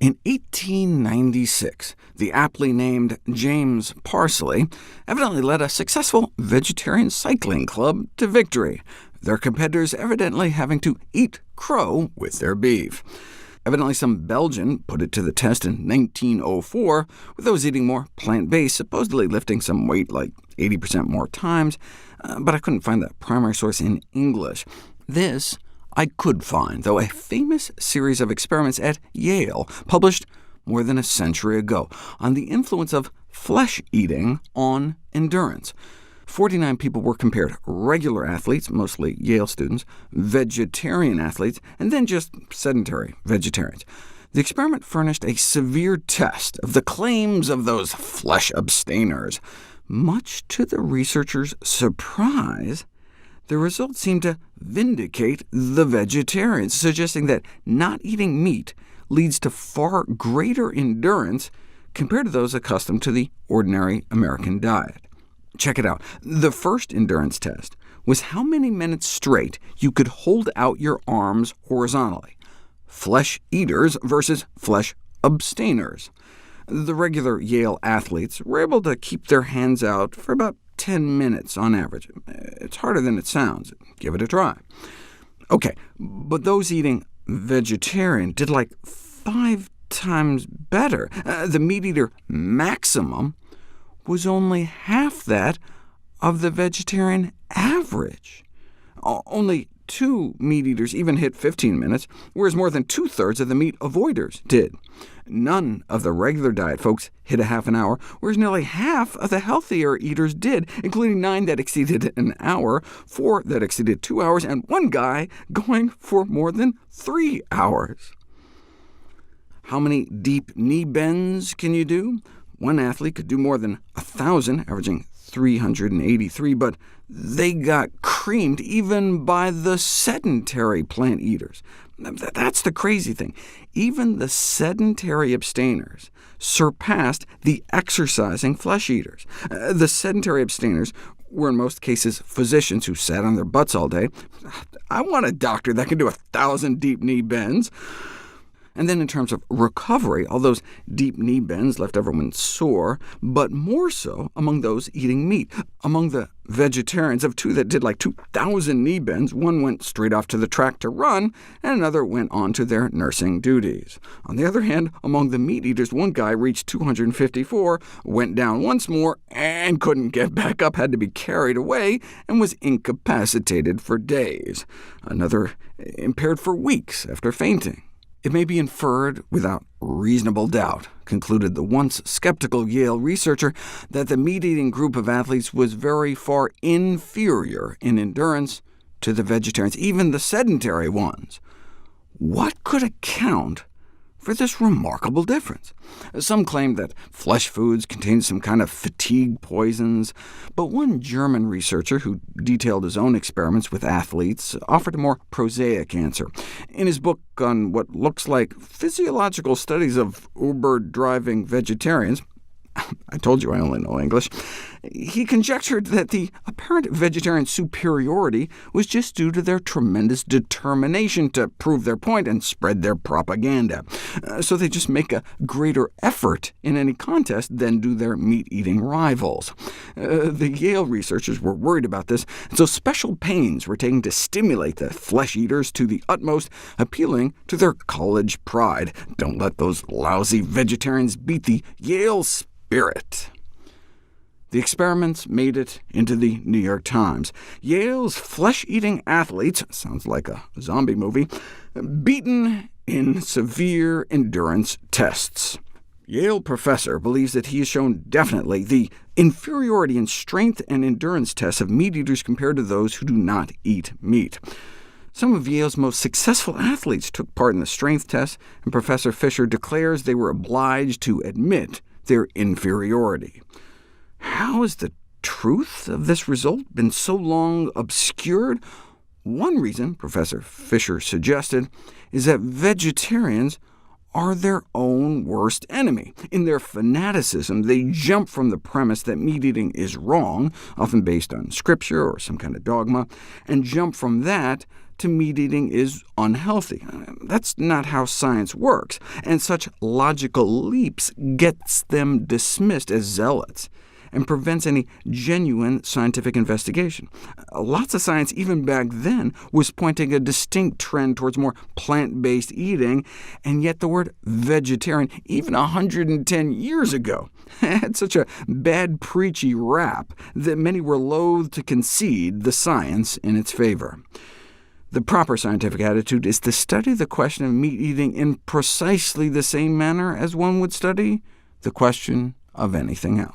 In 1896, the aptly named James Parsley evidently led a successful vegetarian cycling club to victory, their competitors evidently having to eat crow with their beef. Evidently some Belgian put it to the test in 1904, with those eating more plant-based supposedly lifting some weight like 80% more times, but I couldn't find the primary source in English. This I could find, though, a famous series of experiments at Yale, published more than a century ago, on the influence of flesh eating on endurance. 49 people were compared: regular athletes, mostly Yale students, vegetarian athletes, and then just sedentary vegetarians. The experiment furnished a severe test of the claims of those flesh abstainers. Much to the researchers' surprise, the results seemed to vindicate the vegetarians, suggesting that not eating meat leads to far greater endurance compared to those accustomed to the ordinary American diet. Check it out. The first endurance test was how many minutes straight you could hold out your arms horizontally. Flesh eaters versus flesh abstainers. The regular Yale athletes were able to keep their hands out for about 10 minutes on average. It's harder than it sounds. Give it a try. OK, but those eating vegetarian did like 5 times better. The meat-eater maximum was only half that of the vegetarian average. Only 2 meat-eaters even hit 15 minutes, whereas more than 2/3 of the meat avoiders did. None of the regular diet folks hit a half an hour, whereas nearly half of the healthier eaters did, including 9 that exceeded an hour, 4 that exceeded 2 hours, and 1 guy going for more than 3 hours. How many deep knee bends can you do? One athlete could do more than 1,000, averaging 383, but they got creamed even by the sedentary plant eaters. That's the crazy thing. Even the sedentary abstainers surpassed the exercising flesh eaters. The sedentary abstainers were in most cases physicians who sat on their butts all day. I want a doctor that can do 1,000 deep knee bends. And then in terms of recovery, all those deep knee bends left everyone sore, but more so among those eating meat. Among the vegetarians, of 2 that did like 2,000 knee bends, 1 went straight off to the track to run, and another went on to their nursing duties. On the other hand, among the meat eaters, 1 guy reached 254, went down once more, and couldn't get back up, had to be carried away, and was incapacitated for days. Another impaired for weeks after fainting. It may be inferred without reasonable doubt, concluded the once skeptical Yale researcher, that the meat-eating group of athletes was very far inferior in endurance to the vegetarians, even the sedentary ones. What could account for this remarkable difference? Some claim that flesh foods contain some kind of fatigue poisons, but one German researcher who detailed his own experiments with athletes offered a more prosaic answer. In his book on what looks like physiological studies of Uber-driving vegetarians, I told you I only know English, he conjectured that the apparent vegetarian superiority was just due to their tremendous determination to prove their point and spread their propaganda. So they just make a greater effort in any contest than do their meat-eating rivals. The Yale researchers were worried about this, and so special pains were taken to stimulate the flesh-eaters to the utmost, appealing to their college pride. Don't let those lousy vegetarians beat the Yale spirit. The experiments made it into the New York Times. Yale's flesh-eating athletes, sounds like a zombie movie, beaten in severe endurance tests. Yale professor believes that he has shown definitely the inferiority in strength and endurance tests of meat-eaters compared to those who do not eat meat. Some of Yale's most successful athletes took part in the strength tests, and Professor Fisher declares they were obliged to admit their inferiority. How has the truth of this result been so long obscured? One reason, Professor Fisher suggested, is that vegetarians are their own worst enemy. In their fanaticism, they jump from the premise that meat-eating is wrong, often based on scripture or some kind of dogma, and jump from that to meat-eating is unhealthy. That's not how science works, and such logical leaps gets them dismissed as zealots and prevents any genuine scientific investigation. Lots of science, even back then, was pointing a distinct trend towards more plant-based eating, and yet the word vegetarian, even 110 years ago, had such a bad preachy rap that many were loath to concede the science in its favor. The proper scientific attitude is to study the question of meat-eating in precisely the same manner as one would study the question of anything else.